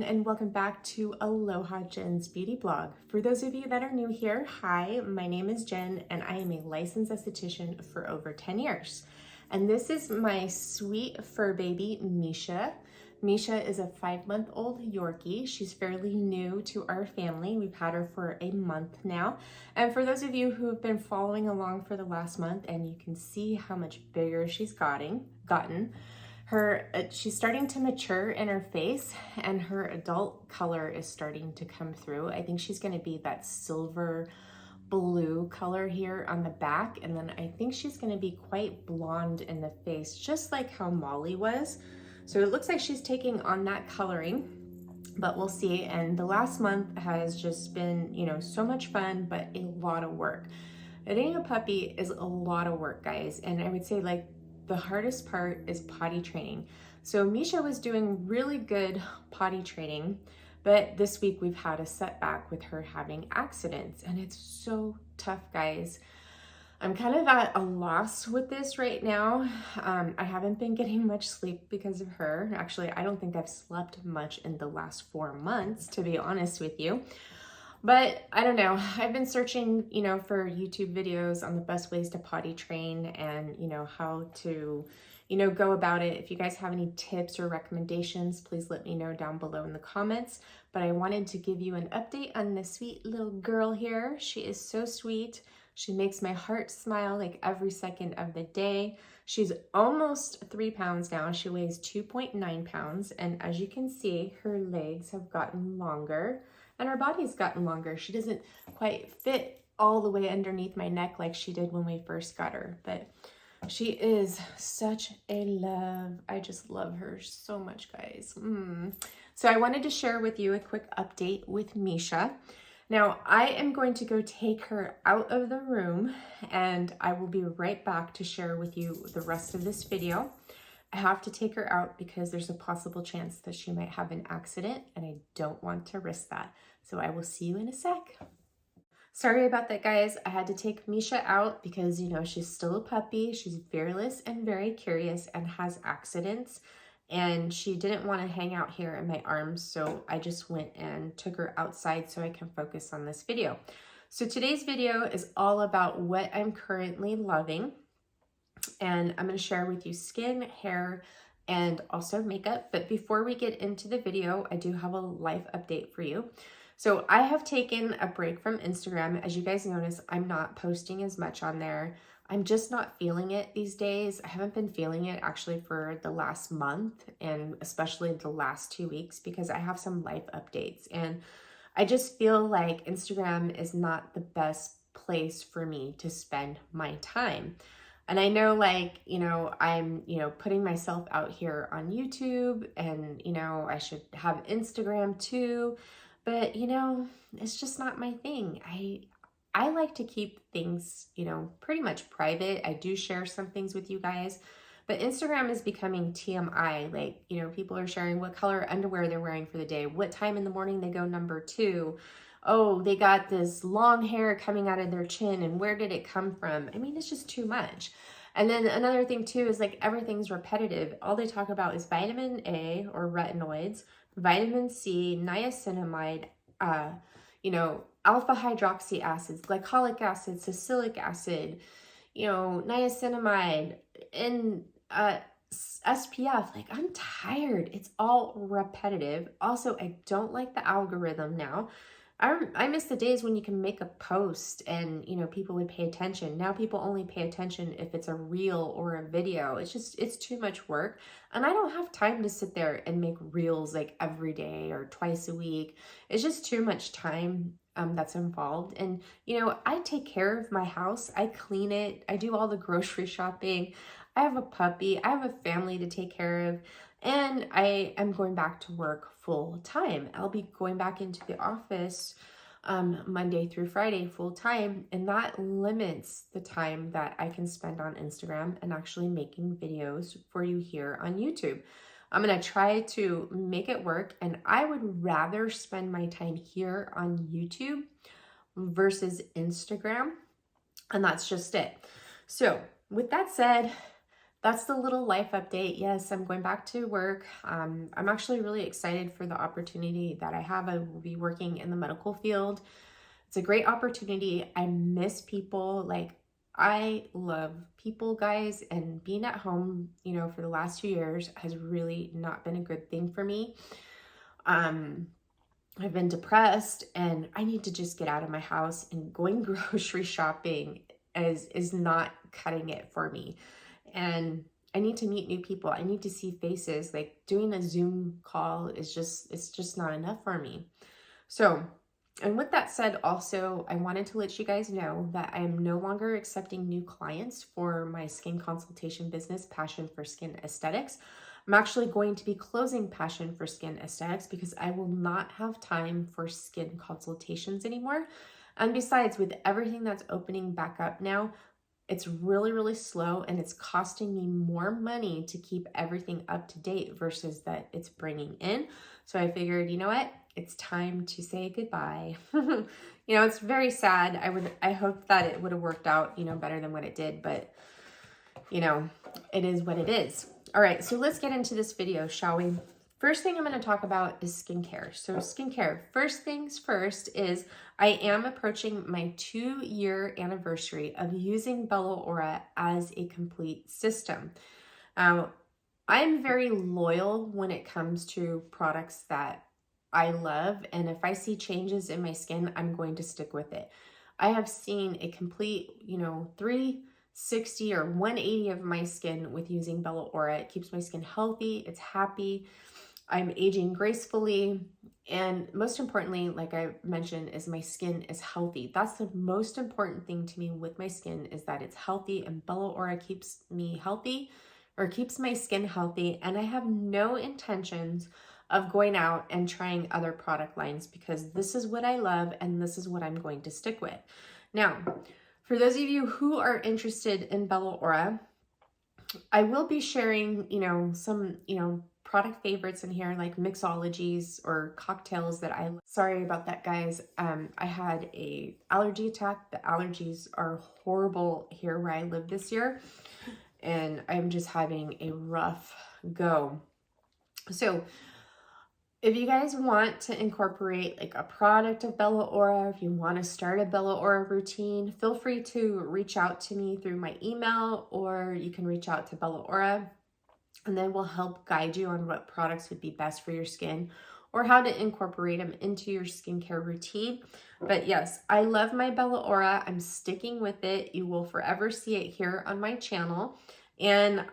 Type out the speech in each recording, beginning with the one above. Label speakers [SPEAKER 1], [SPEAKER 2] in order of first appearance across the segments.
[SPEAKER 1] and welcome back to Aloha Jen's Beauty Blog. For those of you that are new here, hi, my name is Jen and I am a licensed esthetician for over 10 years. And this is my sweet fur baby, Misha. Misha is a 5-month-old Yorkie. She's fairly new to our family. We've had her for a month now. And for those of you who have been following along for the last month, and you can see how much bigger she's gotten, she's starting to mature in her face and her adult color is starting to come through. I think she's going to be that silver blue color here on the back, and then I think she's going to be quite blonde in the face, just like how Molly was. So it looks like she's taking on that coloring, but we'll see. And the last month has just been, you know, so much fun, but a lot of work. Getting a puppy is a lot of work, guys, and I would say like the hardest part is potty training. So Misha was doing really good potty training, but this week we've had a setback with her having accidents, and it's so tough, guys. I'm kind of at a loss with this right now. I haven't been getting much sleep because of her. Actually, I don't think I've slept much in the last 4 months, to be honest with you. But I don't know, I've been searching, you know, for YouTube videos on the best ways to potty train and, you know, how to, you know, go about it. If you guys have any tips or recommendations, please let me know down below in the comments. But I wanted to give you an update on this sweet little girl here. She is so sweet. She makes my heart smile like every second of the day. She's almost 3 pounds now. She weighs 2.9 pounds. And as you can see, her legs have gotten longer. And her body's gotten longer. She doesn't quite fit all the way underneath my neck like she did when we first got her, but she is such a love. I just love her so much, guys. So I wanted to share with you a quick update with Misha. Now, I am going to go take her out of the room and I will be right back to share with you the rest of this video. I have to take her out because there's a possible chance that she might have an accident and I don't want to risk that. So I will see you in a sec. Sorry about that, guys. I had to take Misha out because, you know, she's still a puppy. She's fearless and very curious and has accidents. And she didn't want to hang out here in my arms. So I just went and took her outside so I can focus on this video. So today's video is all about what I'm currently loving. And I'm going to share with you skin, hair, and also makeup. But before we get into the video, I do have a life update for you. So I have taken a break from Instagram. As you guys notice, I'm not posting as much on there. I'm just not feeling it these days. I haven't been feeling it actually for the last month and especially the last 2 weeks because I have some life updates. And I just feel like Instagram is not the best place for me to spend my time. And I know, like, you know, I'm, you know, putting myself out here on YouTube and, you know, I should have Instagram too, but, you know, it's just not my thing. I like to keep things, you know, pretty much private. I do share some things with you guys, but Instagram is becoming TMI. Like, you know, people are sharing what color underwear they're wearing for the day, what time in the morning they go number 2. Oh, they got this long hair coming out of their chin and where did it come from? I mean, it's just too much. And then another thing too is like everything's repetitive. All they talk about is vitamin A or retinoids, vitamin C, niacinamide, you know, alpha hydroxy acids, glycolic acid, salicylic acid, you know, niacinamide, and SPF. Like, I'm tired. It's all repetitive. Also, I don't like the algorithm now. I miss the days when you can make a post and, you know, people would pay attention. Now people only pay attention if it's a reel or a video. It's too much work. And I don't have time to sit there and make reels like every day or twice a week. It's just too much time that's involved. And, you know, I take care of my house. I clean it. I do all the grocery shopping. I have a puppy. I have a family to take care of. And I am going back to work full time. I'll be going back into the office Monday through Friday full time. And that limits the time that I can spend on Instagram and actually making videos for you here on YouTube. I'm going to try to make it work. And I would rather spend my time here on YouTube versus Instagram. And that's just it. So with that said, that's the little life update. Yes, I'm going back to work. I'm actually really excited for the opportunity that I have. I will be working in the medical field. It's a great opportunity. I miss people. Like, I love people, guys, and being at home, you know, for the last 2 years has really not been a good thing for me. I've been depressed and I need to just get out of my house, and going grocery shopping is not cutting it for me. And I need to meet new people. I need to see faces. Like, doing a Zoom call is it's just not enough for me. So, and with that said, also, I wanted to let you guys know that I am no longer accepting new clients for my skin consultation business, Passion for Skin Aesthetics. I'm actually going to be closing Passion for Skin Aesthetics because I will not have time for skin consultations anymore. And besides, with everything that's opening back up now, it's really, really slow, and it's costing me more money to keep everything up to date versus that it's bringing in. So I figured, you know what? It's time to say goodbye. You know, it's very sad. I hope that it would have worked out, you know, better than what it did, but you know, it is what it is. All right, so let's get into this video, shall we? First thing I'm going to talk about is skincare. So skincare, first things first is I am approaching my 2-year anniversary of using Bella Aura as a complete system. I'm very loyal when it comes to products that I love, and if I see changes in my skin, I'm going to stick with it. I have seen a complete, you know, 360 or 180 of my skin with using Bella Aura. It keeps my skin healthy, it's happy, I'm aging gracefully, and most importantly, like I mentioned, is my skin is healthy. That's the most important thing to me with my skin, is that it's healthy, and Bella Aura keeps me healthy, or keeps my skin healthy, and I have no intentions of going out and trying other product lines because this is what I love and this is what I'm going to stick with. Now, for those of you who are interested in Bella Aura, I will be sharing, you know, some, you know, product favorites in here, like mixologies or cocktails that I, sorry about that, guys. I had a allergy attack. The allergies are horrible here where I live this year, and I'm just having a rough go. So if you guys want to incorporate like a product of Bella Aura, if you want to start a Bella Aura routine, feel free to reach out to me through my email, or you can reach out to Bella Aura, and then we'll help guide you on what products would be best for your skin or how to incorporate them into your skincare routine. But yes, I love my Bella Aura. I'm sticking with it. You will forever see it here on my channel. And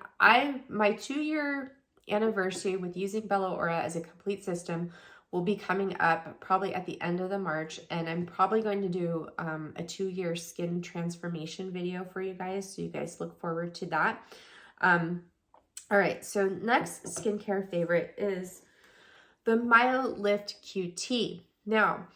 [SPEAKER 1] my 2-year anniversary with using Bella Aura as a complete system will be coming up probably at the end of the March, and I'm probably going to do a 2-year skin transformation video for you guys, so you guys look forward to that. All right, so next skincare favorite is the MyoLift QT. Now,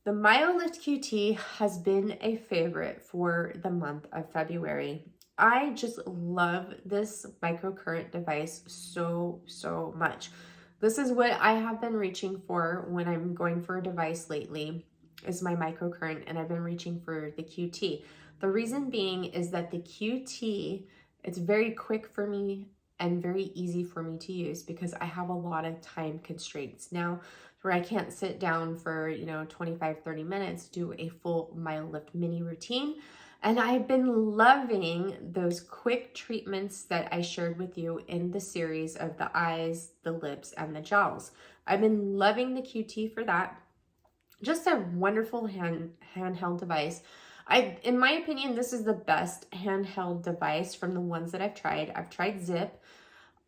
[SPEAKER 1] the MyoLift QT has been a favorite for the month of February. I just love this microcurrent device so, so much. This is what I have been reaching for when I'm going for a device lately, is my microcurrent, and I've been reaching for the QT. The reason being is that the QT, it's very quick for me and very easy for me to use because I have a lot of time constraints now where I can't sit down for, you know, 25-30 minutes, do a full MyoLift mini routine. And I've been loving those quick treatments that I shared with you in the series of the eyes, the lips, and the jowls. I've been loving the QT for that. Just a wonderful handheld device. In my opinion, this is the best handheld device from the ones that I've tried. I've tried Zip.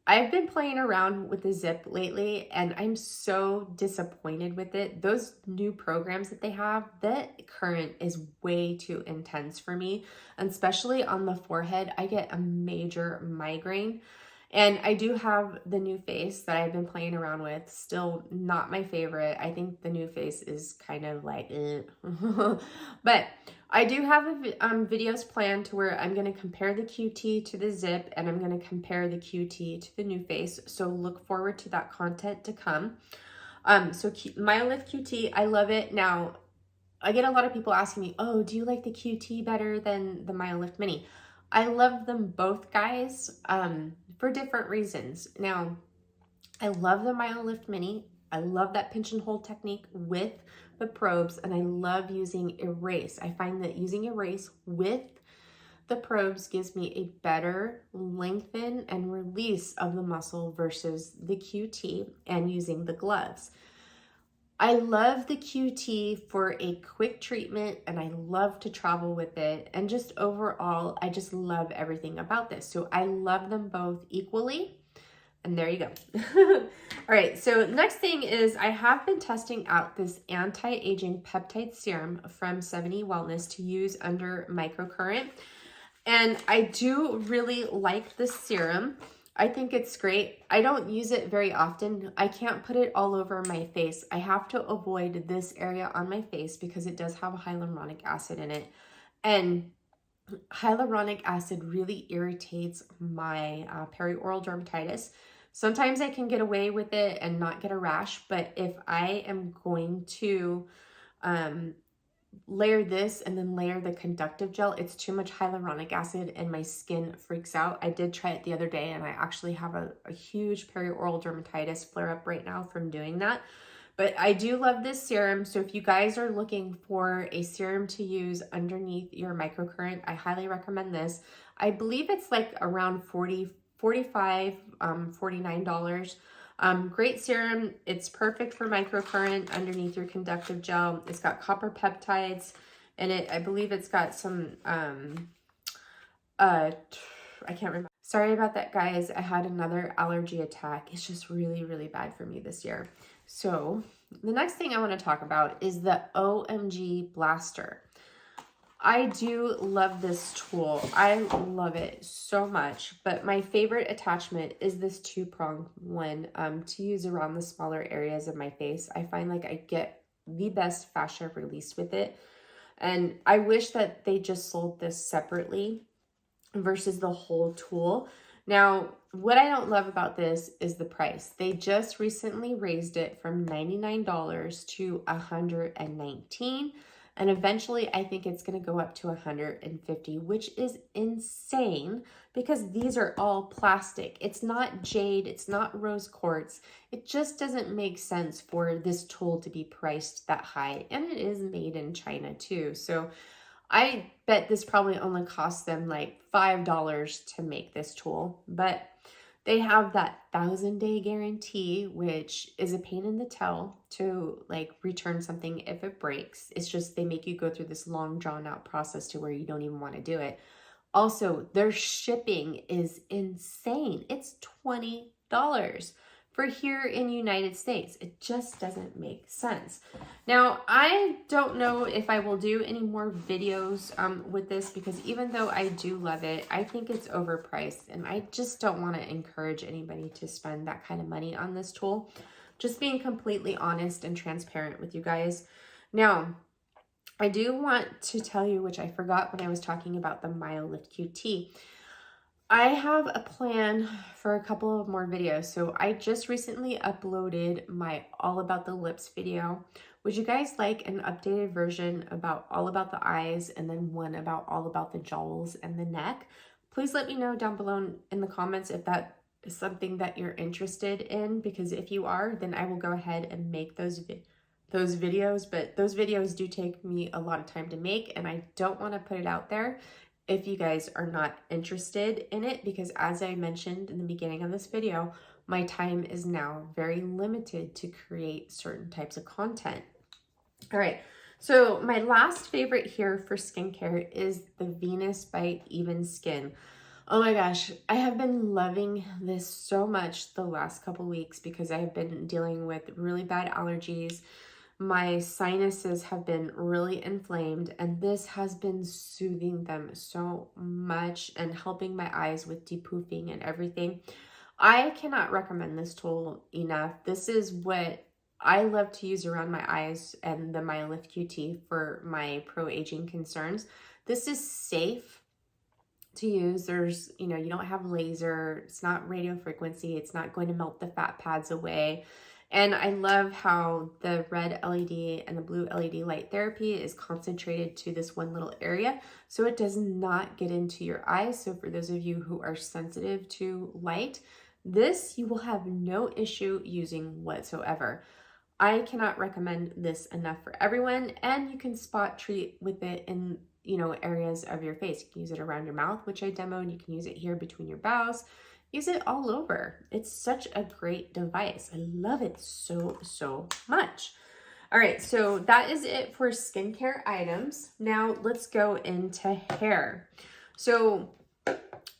[SPEAKER 1] I've been playing around with the Zip lately, and I'm so disappointed with it. Those new programs that they have, that current is way too intense for me, and especially on the forehead. I get a major migraine. And I do have the new face that I've been playing around with. Still not my favorite. I think the new face is kind of like, but I do have videos planned to where I'm going to compare the QT to the Zip, and I'm going to compare the QT to the new face. So look forward to that content to come. So MyoLift QT, I love it. Now, I get a lot of people asking me, oh, do you like the QT better than the MyoLift Mini? I love them both, guys, for different reasons. Now, I love the MyoLift Mini. I love that pinch and hold technique with the probes, and I love using erase. I find that using erase with the probes gives me a better lengthen and release of the muscle versus the QT and using the gloves. I love the QT for a quick treatment, and I love to travel with it. And just overall, I just love everything about this. So I love them both equally. And there you go. All right, so next thing is I have been testing out this anti-aging peptide serum from 70 Wellness to use under microcurrent. And I do really like this serum. I think it's great. I don't use it very often. I can't put it all over my face. I have to avoid this area on my face because it does have hyaluronic acid in it. And hyaluronic acid really irritates my perioral dermatitis. Sometimes I can get away with it and not get a rash, but if I am going to layer this and then layer the conductive gel, it's too much hyaluronic acid and my skin freaks out. I did try it the other day and I actually have a huge perioral dermatitis flare up right now from doing that. But I do love this serum. So if you guys are looking for a serum to use underneath your microcurrent, I highly recommend this. I believe it's like around $45, $49. Great serum. It's perfect for microcurrent underneath your conductive gel. It's got copper peptides in it. I believe it's got some, I can't remember. Sorry about that, guys. I had another allergy attack. It's just really, really bad for me this year. So the next thing I want to talk about is the OMG Blaster. I do love this tool. I love it so much, but my favorite attachment is this two-pronged one to use around the smaller areas of my face. I find like I get the best fascia release with it. And I wish that they just sold this separately versus the whole tool. Now, what I don't love about this is the price. They just recently raised it from $99 to $119. And eventually I think it's going to go up to $150, which is insane because these are all plastic. It's not jade, it's not rose quartz. It just doesn't make sense for this tool to be priced that high. And it is made in China too. So I bet this probably only cost them like $5 to make this tool, but they have that 1,000-day guarantee, which is a pain in the tail to like return something if it breaks. It's just they make you go through this long drawn out process to where you don't even want to do it. Also, their shipping is insane. It's $20 for here in the United States. It just doesn't make sense. Now, I don't know if I will do any more videos with this because even though I do love it, I think it's overpriced and I just don't want to encourage anybody to spend that kind of money on this tool. Just being completely honest and transparent with you guys. Now, I do want to tell you, which I forgot when I was talking about the MyoLift QT, I have a plan for a couple of more videos. So I just recently uploaded my All About the Lips video. Would you guys like an updated version about all about the eyes and then one about all about the jowls and the neck? Please let me know down below in the comments if that is something that you're interested in, because if you are, then I will go ahead and make those videos. But those videos do take me a lot of time to make and I don't want to put it out there if you guys are not interested in it, because as I mentioned in the beginning of this video, my time is now very limited to create certain types of content. All right, so my last favorite here for skincare is the Venus by EvenSkyn. Oh my gosh, I have been loving this so much the last couple weeks because I have been dealing with really bad allergies. My sinuses have been really inflamed and this has been soothing them so much and helping my eyes with depuffing and everything. I cannot recommend this tool enough. This is what I love to use around my eyes and the MyoLift QT for my pro-aging concerns. This is safe to use. There's, you don't have laser, it's not radio frequency, it's not going to melt the fat pads away. And I love how the red LED and the blue LED light therapy is concentrated to this one little area, so it does not get into your eyes. So for those of you who are sensitive to light, this you will have no issue using whatsoever. I cannot recommend this enough for everyone, and you can spot treat with it in, you know, areas of your face. You can use it around your mouth, which I demoed. You can use it here between your brows. Use it all over. It's such a great device. I love it so, so much. All right, so that is it for skincare items. Now let's go into hair. So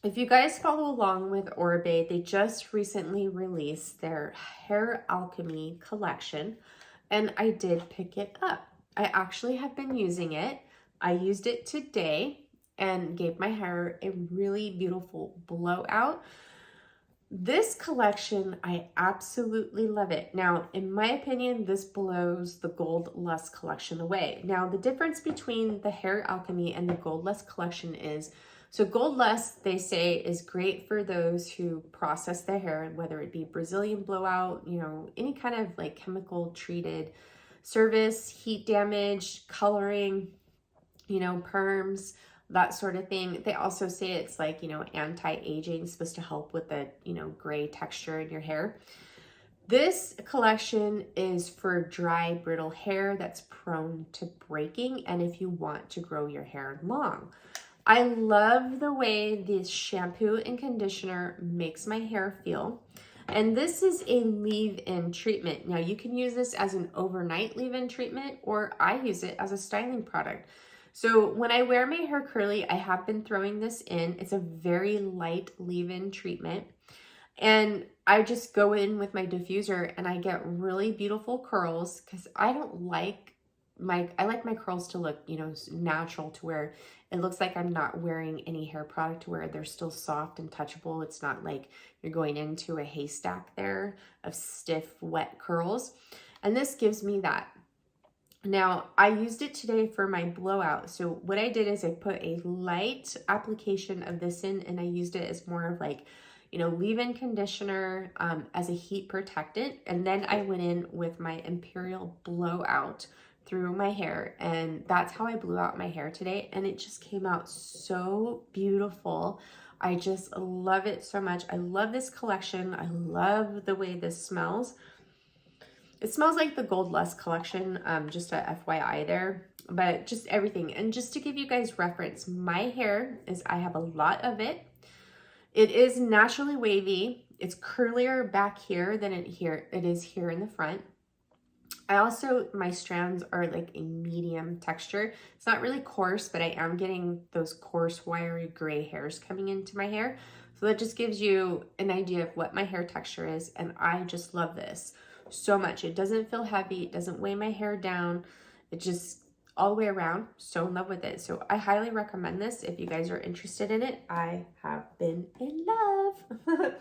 [SPEAKER 1] if you guys follow along with Oribe, they just recently released their Hair Alchemy collection, and I did pick it up. I actually have been using it. I used it today and gave my hair a really beautiful blowout. This collection, I absolutely love it. Now, in my opinion, this blows the Gold Lust collection away. Now, the difference between the Hair Alchemy and the Gold Lust collection is, so Gold Lust, they say, is great for those who process their hair, whether it be Brazilian blowout, you know, any kind of like chemical treated service, heat damage, coloring, you know, perms, that sort of thing. They also say it's like, you know, anti-aging, supposed to help with the, you know, gray texture in your hair. This collection is for dry, brittle hair that's prone to breaking, and if you want to grow your hair long. I love the way this shampoo and conditioner makes my hair feel. And this is a leave-in treatment. Now, you can use this as an overnight leave-in treatment, or I use it as a styling product. So when I wear my hair curly, I have been throwing this in. It's a very light leave-in treatment. And I just go in with my diffuser and I get really beautiful curls, because I like my curls to look, you know, natural, to where it looks like I'm not wearing any hair product, to where they're still soft and touchable. It's not like you're going into a haystack there of stiff, wet curls. And this gives me that. Now, I used it today for my blowout. So what I did is I put a light application of this in, and I used it as more of like, you know, leave-in conditioner as a heat protectant. And then I went in with my Imperial blowout through my hair, and that's how I blew out my hair today. And it just came out so beautiful. I just love it so much. I love this collection. I love the way this smells. It smells like the Gold Lust collection, just a FYI there, but just everything. And just to give you guys reference, my hair is, I have a lot of it. It is naturally wavy. It's curlier back here than it is here in the front. I also, my strands are like a medium texture. It's not really coarse, but I am getting those coarse, wiry gray hairs coming into my hair. So that just gives you an idea of what my hair texture is. And I just love this so much. It doesn't feel heavy. It doesn't weigh my hair down. It just all the way around. So in love with it. So I highly recommend this if you guys are interested in it. I have been in love.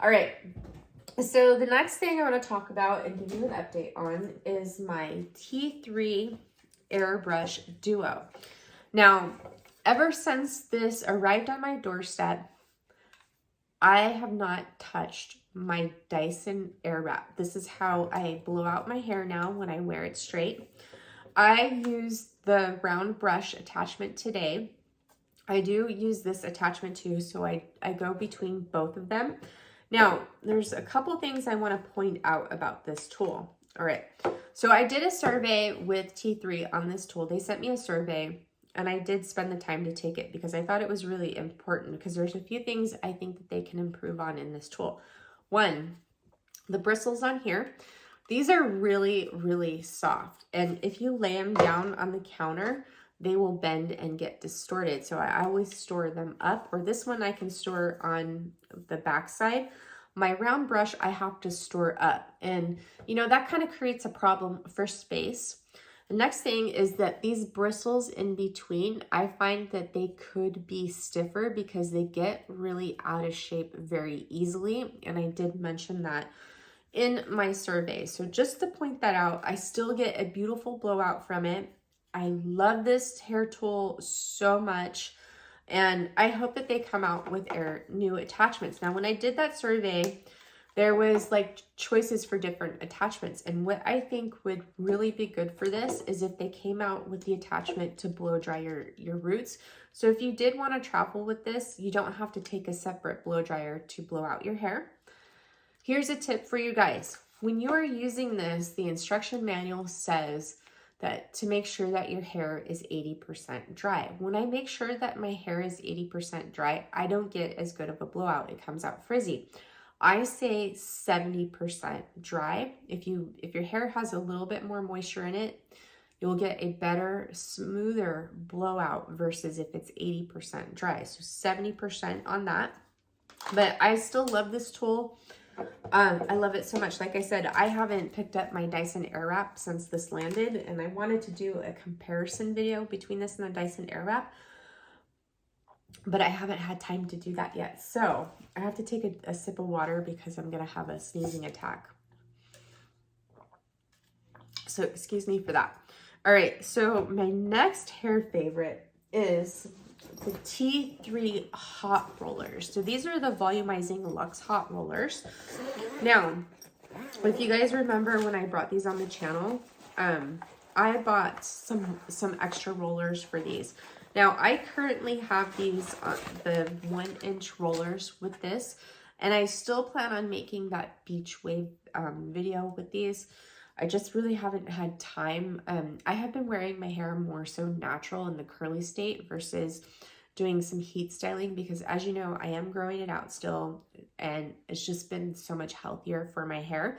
[SPEAKER 1] All right. So the next thing I want to talk about and give you an update on is my T3 Airbrush Duo. Now, ever since this arrived on my doorstep, I have not touched my Dyson Airwrap. This is how I blow out my hair now when I wear it straight. I use the round brush attachment today. I do use this attachment too, so I go between both of them. Now, there's a couple things I want to point out about this tool. All right, so I did a survey with T3 on this tool. They sent me a survey, and I did spend the time to take it because I thought it was really important, because there's a few things I think that they can improve on in this tool. One, the bristles on here. These are really, really soft, and if you lay them down on the counter, they will bend and get distorted. So I always store them up, or this one I can store on the back side. My round brush I have to store up, and you know, that kind of creates a problem for space. The next thing is that these bristles in between, I find that they could be stiffer because they get really out of shape very easily, and I did mention that in my survey. So just to point that out, I still get a beautiful blowout from it. I love this hair tool so much, and I hope that they come out with new attachments. Now, when I did that survey, there was like choices for different attachments. And what I think would really be good for this is if they came out with the attachment to blow dry your roots. So if you did want to travel with this, you don't have to take a separate blow dryer to blow out your hair. Here's a tip for you guys. When you are using this, the instruction manual says that to make sure that your hair is 80% dry. When I make sure that my hair is 80% dry, I don't get as good of a blowout. It comes out frizzy. I say 70% dry. If your hair has a little bit more moisture in it, you'll get a better, smoother blowout versus if it's 80% dry. So 70% on that. But I still love this tool. I love it so much. Like I said, I haven't picked up my Dyson Airwrap since this landed, and I wanted to do a comparison video between this and the Dyson Airwrap, but I haven't had time to do that yet. So I have to take a sip of water because I'm going to have a sneezing attack. So excuse me for that. All right, so my next hair favorite is the T3 hot rollers. So these are the volumizing Luxe hot rollers. Now, if you guys remember when I brought these on the channel, I bought some extra rollers for these. Now, I currently have these, the 1-inch rollers with this, and I still plan on making that beach wave video with these. I just really haven't had time. I have been wearing my hair more so natural in the curly state versus doing some heat styling because, as you know, I am growing it out still, and it's just been so much healthier for my hair.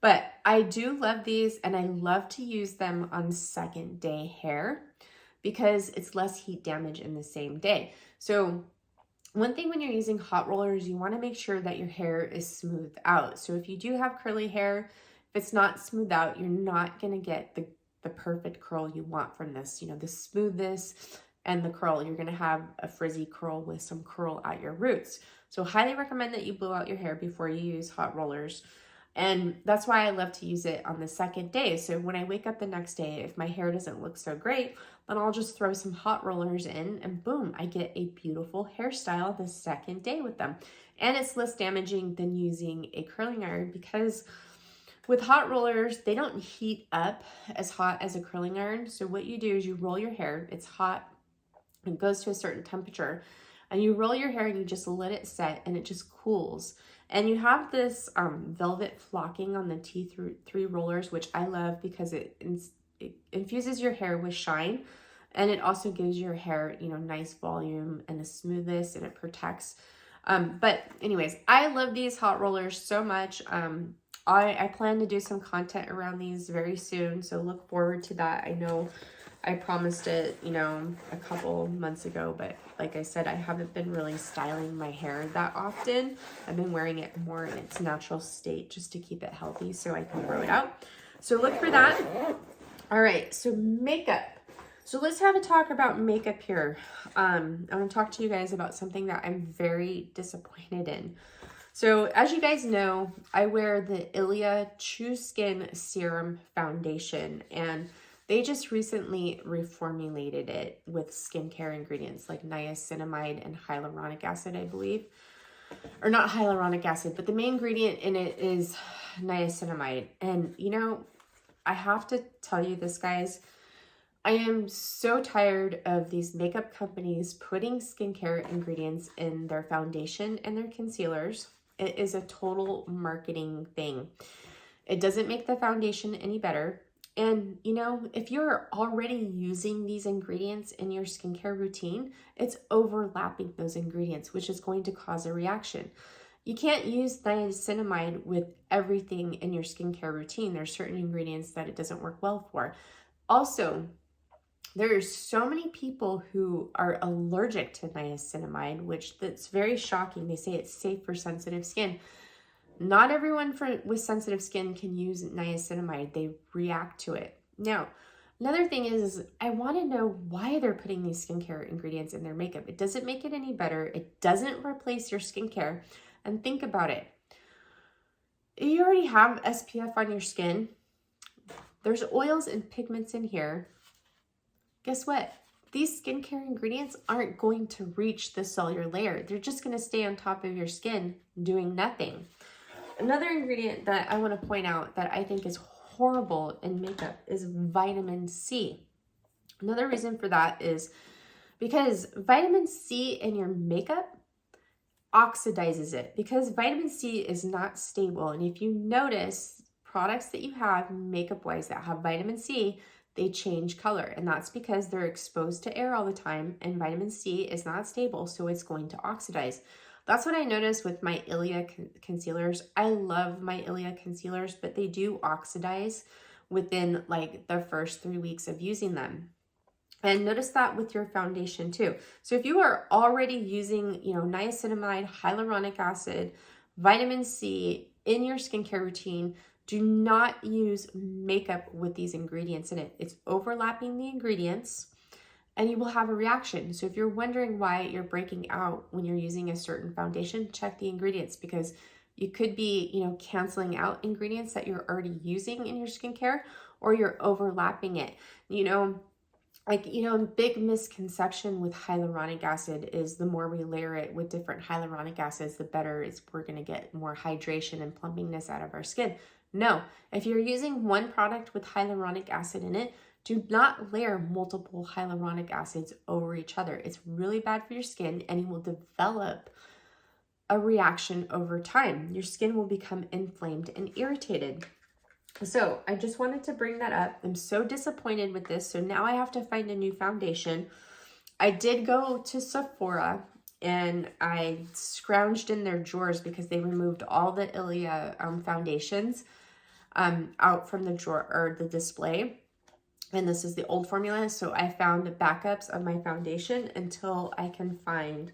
[SPEAKER 1] But I do love these, and I love to use them on second day hair because it's less heat damage in the same day. So one thing when you're using hot rollers, you want to make sure that your hair is smoothed out. So if you do have curly hair, if it's not smoothed out, you're not going to get the perfect curl you want from this. You know, the smoothness and the curl. You're going to have a frizzy curl with some curl at your roots. So highly recommend that you blow out your hair before you use hot rollers. And that's why I love to use it on the second day. So when I wake up the next day, if my hair doesn't look so great, then I'll just throw some hot rollers in and boom, I get a beautiful hairstyle the second day with them. And it's less damaging than using a curling iron because with hot rollers, they don't heat up as hot as a curling iron. So what you do is you roll your hair, it's hot, it goes to a certain temperature, and you roll your hair and you just let it set and it just cools. And you have this velvet flocking on the T3 rollers, which I love because it infuses your hair with shine, and it also gives your hair, you know, nice volume and a smoothness, and it protects. But anyways, I love these hot rollers so much. I plan to do some content around these very soon, so look forward to that. I know I promised it, you know, a couple months ago, but like I said, I haven't been really styling my hair that often. I've been wearing it more in its natural state just to keep it healthy so I can grow it out. So look for that. All right, so makeup. So let's have a talk about makeup here. I want to talk to you guys about something that I'm very disappointed in. So as you guys know, I wear the Ilia True Skin Serum Foundation, and they just recently reformulated it with skincare ingredients like niacinamide and hyaluronic acid, I believe. Or not hyaluronic acid, but the main ingredient in it is niacinamide. And, you know, I have to tell you this, guys. I am so tired of these makeup companies putting skincare ingredients in their foundation and their concealers. It is a total marketing thing. It doesn't make the foundation any better. And, you know, if you're already using these ingredients in your skincare routine, it's overlapping those ingredients, which is going to cause a reaction. You can't use niacinamide with everything in your skincare routine. There's certain ingredients that it doesn't work well for. Also, there are so many people who are allergic to niacinamide, which that's very shocking. They say it's safe for sensitive skin. Not everyone with sensitive skin can use niacinamide. They react to it. Now, another thing is I want to know why they're putting these skincare ingredients in their makeup. It doesn't make it any better. It doesn't replace your skincare. And think about it. You already have SPF on your skin. There's oils and pigments in here. Guess what? These skincare ingredients aren't going to reach the cellular layer. They're just going to stay on top of your skin doing nothing. another ingredient that I want to point out that I think is horrible in makeup is vitamin C. Another reason for that is because vitamin C in your makeup oxidizes it, because vitamin C is not stable. And if you notice products that you have makeup wise that have vitamin C, they change color, and that's because they're exposed to air all the time, and vitamin C is not stable, so it's going to oxidize. That's what I noticed with my Ilia concealers. I love my Ilia concealers, but they do oxidize within like the first 3 weeks of using them. And notice that with your foundation too. So if you are already using, you know, niacinamide, hyaluronic acid, vitamin C in your skincare routine, do not use makeup with these ingredients in it. It's overlapping the ingredients and you will have a reaction. So if you're wondering why you're breaking out when you're using a certain foundation, check the ingredients, because you could be, you know, canceling out ingredients that you're already using in your skincare, or you're overlapping it. You know, like, you know, big misconception with hyaluronic acid is the more we layer it with different hyaluronic acids, the better we're going to get more hydration and plumpiness out of our skin. No, if you're using one product with hyaluronic acid in it, do not layer multiple hyaluronic acids over each other. It's really bad for your skin, and you will develop a reaction over time. Your skin will become inflamed and irritated. So I just wanted to bring that up. I'm so disappointed with this. So now I have to find a new foundation. I did go to Sephora and I scrounged in their drawers because they removed all the Ilia foundations out from the drawer or the display. And this is the old formula. So I found backups of my foundation until I can find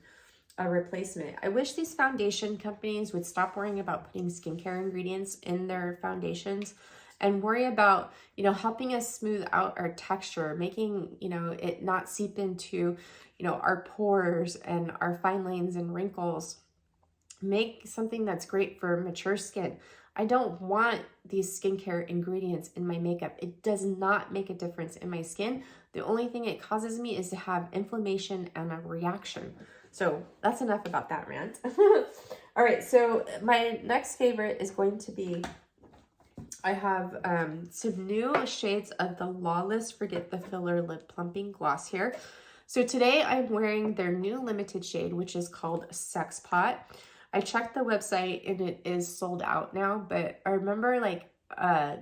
[SPEAKER 1] a replacement. I wish these foundation companies would stop worrying about putting skincare ingredients in their foundations and worry about, you know, helping us smooth out our texture, making, you know, it not seep into, you know, our pores and our fine lines and wrinkles. Make something that's great for mature skin. I don't want these skincare ingredients in my makeup. It does not make a difference in my skin. The only thing it causes me is to have inflammation and a reaction. So that's enough about that rant. All right, so my next favorite is going to be, I have some new shades of the Lawless Forget the Filler Lip Plumping Gloss here. So today I'm wearing their new limited shade, which is called Sex Pot. I checked the website and it is sold out now, but I remember like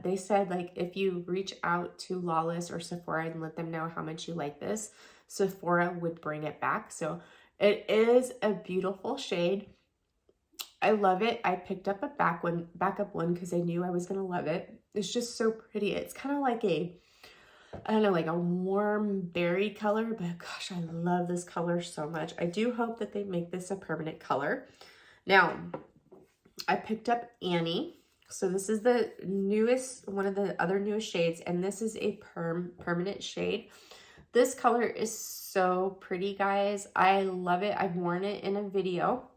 [SPEAKER 1] they said like if you reach out to Lawless or Sephora and let them know how much you like this, Sephora would bring it back. So it is a beautiful shade. I love it. I picked up a backup one because I knew I was going to love it. It's just so pretty. It's kind of like a, I don't know, like a warm berry color, but gosh, I love this color so much. I do hope that they make this a permanent color. Now, I picked up Annie. So this is the newest, one of the other newest shades, and this is a permanent shade. This color is so pretty, guys. I love it. I've worn it in a video.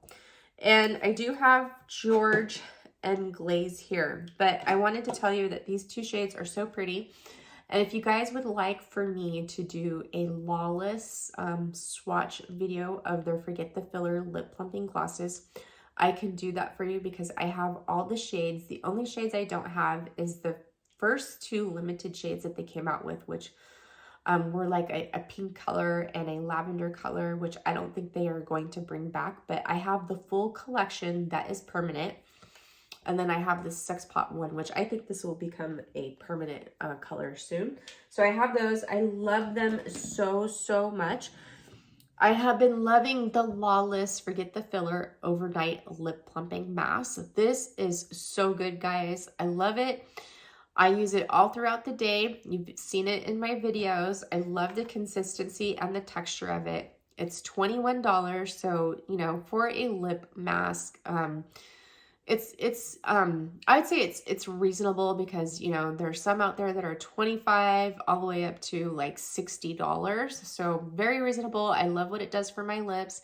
[SPEAKER 1] And I do have George and Glaze here, but I wanted to tell you that these two shades are so pretty. And if you guys would like for me to do a Lawless swatch video of their Forget the Filler lip plumping glosses, I can do that for you because I have all the shades. The only shades I don't have is the first two limited shades that they came out with, which were like a pink color and a lavender color, which I don't think they are going to bring back, but I have the full collection that is permanent. And then I have this Sex Pot one, which I think this will become a permanent color soon. So I have those. I love them so, so much. I have been loving the Lawless Forget the Filler Overnight Lip Plumping Mask. This is so good, guys. I love it. I use it all throughout the day. You've seen it in my videos. I love the consistency and the texture of it. It's $21, so, you know, for a lip mask, I'd say it's reasonable because, you know, there's some out there that are $25 all the way up to like $60. So very reasonable. I love what it does for my lips.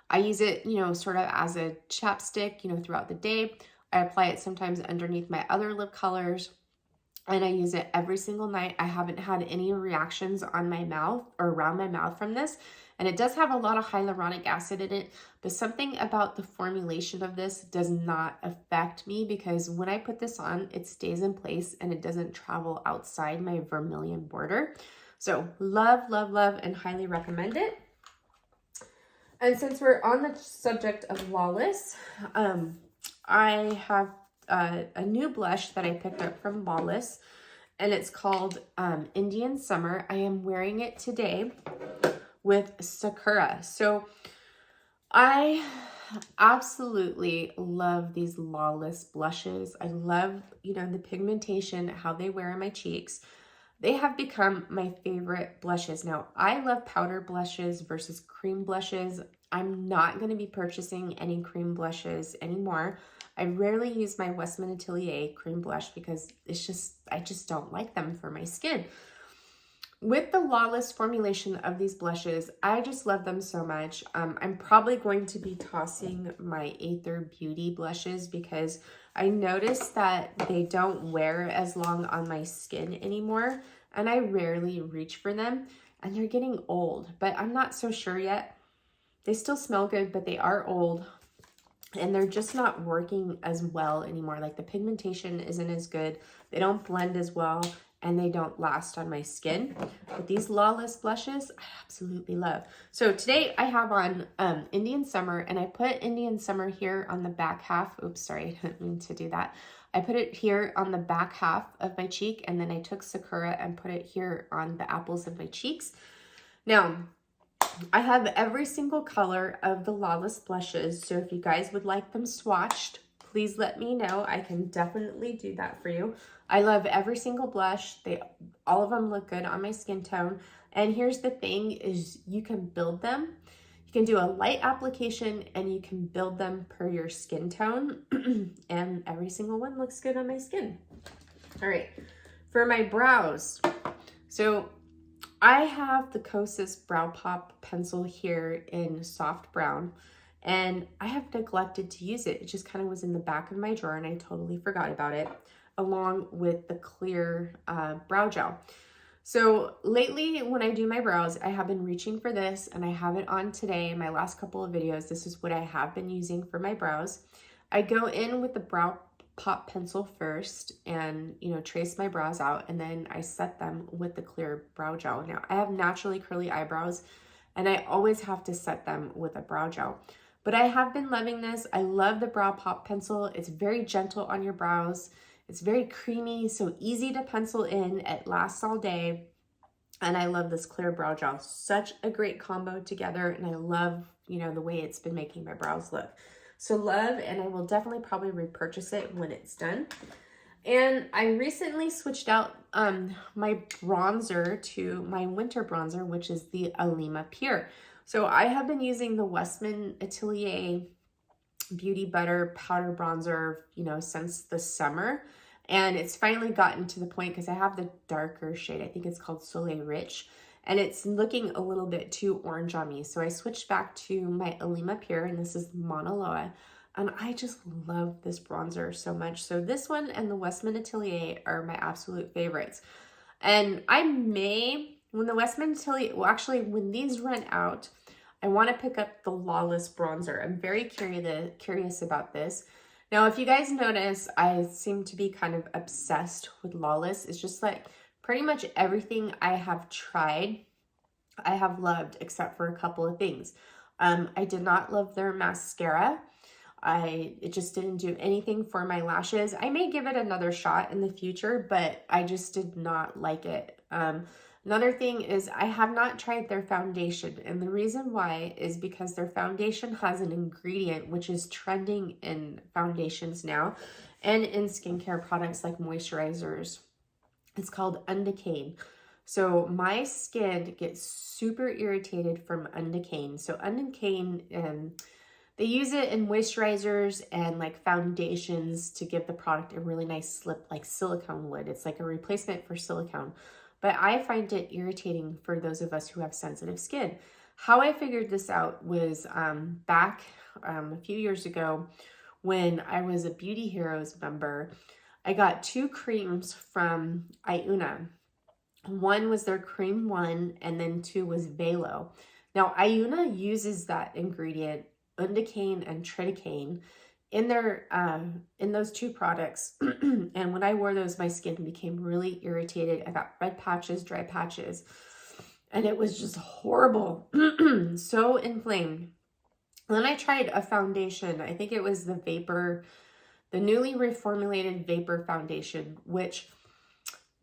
[SPEAKER 1] I use it, you know, sort of as a chapstick, you know, throughout the day. I apply it sometimes underneath my other lip colors. And I use it every single night. I haven't had any reactions on my mouth or around my mouth from this. And it does have a lot of hyaluronic acid in it, but something about the formulation of this does not affect me because when I put this on, it stays in place and it doesn't travel outside my vermilion border. So love, love, love, and highly recommend it. And since we're on the subject of Lawless, I have a new blush that I picked up from Lawless, and it's called Indian Summer. I am wearing it today with Sakura. So I absolutely love these Lawless blushes. I love, you know, the pigmentation, how they wear on my cheeks. They have become my favorite blushes. Now, I love powder blushes versus cream blushes. I'm not going to be purchasing any cream blushes anymore. I rarely use my Westman Atelier cream blush because I just don't like them for my skin. With the Lawless formulation of these blushes, I just love them so much. I'm probably going to be tossing my Aether Beauty blushes because I noticed that they don't wear as long on my skin anymore, and I rarely reach for them, and they're getting old, but I'm not so sure yet. They still smell good, but they are old, and they're just not working as well anymore. Like the pigmentation isn't as good, they don't blend as well, and they don't last on my skin. But these Lawless blushes, I absolutely love. So today I have on Indian Summer, and I put Indian Summer here on the back half. Oops, sorry, I didn't mean to do that. I put it here on the back half of my cheek, and then I took Sakura and put it here on the apples of my cheeks. Now, I have every single color of the Lawless blushes, so if you guys would like them swatched, please let me know. I can definitely do that for you. I love every single blush. All of them look good on my skin tone. And here's the thing is you can build them. You can do a light application and you can build them per your skin tone. And every single one looks good on my skin. All right, for my brows. So I have the Kosas Brow Pop pencil here in soft brown, and I have neglected to use it. It just kind of was in the back of my drawer and I totally forgot about it, along with the clear brow gel. So lately when I do my brows, I have been reaching for this, and I have it on today in my last couple of videos. This is what I have been using for my brows. I go in with the Brow Pop pencil first and, you know, trace my brows out, and then I set them with the clear brow gel. Now, I have naturally curly eyebrows, and I always have to set them with a brow gel. But I have been loving this. I love the Brow Pop pencil. It's very gentle on your brows. It's very creamy, so easy to pencil in. It lasts all day. And I love this clear brow gel. Such a great combo together, and I love, you know, the way it's been making my brows look. So love, and I will definitely probably repurchase it when it's done. And I recently switched out my bronzer to my winter bronzer, which is the Alima Pure. So I have been using the Westman Atelier Beauty Butter Powder Bronzer, you know, since the summer. And it's finally gotten to the point, because I have the darker shade, I think it's called Soleil Rich, and it's looking a little bit too orange on me. So I switched back to my Alima Pure, and this is Mauna Loa. And I just love this bronzer so much. So this one and the Westman Atelier are my absolute favorites. And I may, when the Westman Atelier, well actually when these run out, I want to pick up the Lawless bronzer. I'm very curious about this. Now, if you guys notice, I seem to be kind of obsessed with Lawless. It's just like pretty much everything I have tried, I have loved, except for a couple of things. I did not love their mascara. It just didn't do anything for my lashes. I may give it another shot in the future, but I just did not like it. Another thing is I have not tried their foundation, and the reason why is because their foundation has an ingredient which is trending in foundations now and in skincare products like moisturizers. It's called undecaying. So my skin gets super irritated from undecaying. So undecaying, they use it in moisturizers and like foundations to give the product a really nice slip like silicone would. It's like a replacement for silicone. But I find it irritating for those of us who have sensitive skin. How I figured this out was back a few years ago when I was a Beauty Heroes member. I got 2 creams from Iuna. One was their cream 1, and then 2 was Velo. Now, Iuna uses that ingredient, undecane and triticane, in their in those two products. And when I wore those, my skin became really irritated. I got red patches, dry patches, and it was just horrible. So inflamed. And then I tried a foundation. I think it was the newly reformulated Vapor Foundation, which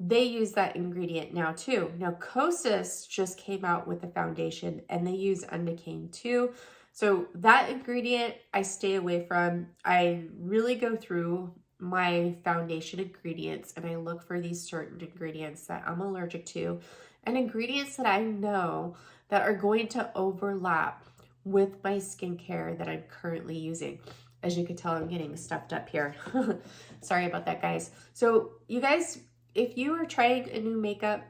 [SPEAKER 1] they use that ingredient now too. Now, Kosas just came out with a foundation and they use undecane too. So that ingredient I stay away from. I really go through my foundation ingredients and I look for these certain ingredients that I'm allergic to and ingredients that I know that are going to overlap with my skincare that I'm currently using. As you can tell, I'm getting stuffed up here. Sorry about that, guys. So you guys, if you are trying a new makeup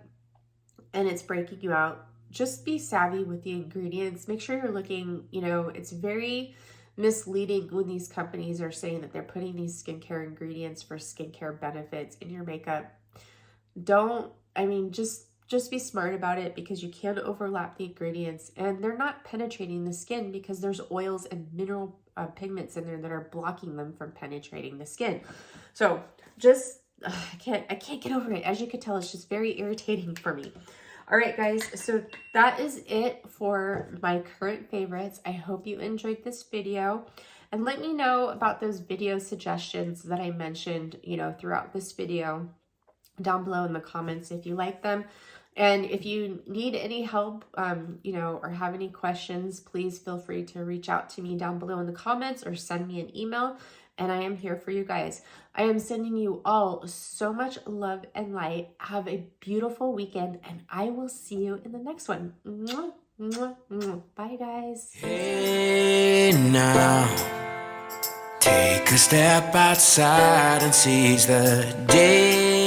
[SPEAKER 1] and it's breaking you out, just be savvy with the ingredients. Make sure you're looking, you know, it's very misleading when these companies are saying that they're putting these skincare ingredients for skincare benefits in your makeup. Just be smart about it because you can overlap the ingredients and they're not penetrating the skin because there's oils and mineral pigments in there that are blocking them from penetrating the skin. So just, I can't get over it. As you can tell, it's just very irritating for me. All right, guys, so that is it for my current favorites. I hope you enjoyed this video. And let me know about those video suggestions that I mentioned, you know, throughout this video down below in the comments if you like them. And if you need any help, you know, or have any questions, please feel free to reach out to me down below in the comments or send me an email. And I am here for you guys. I am sending you all so much love and light. Have a beautiful weekend, and I will see you in the next one. Mwah, mwah, mwah. Bye, guys.
[SPEAKER 2] Hey now, take a step outside and seize the day.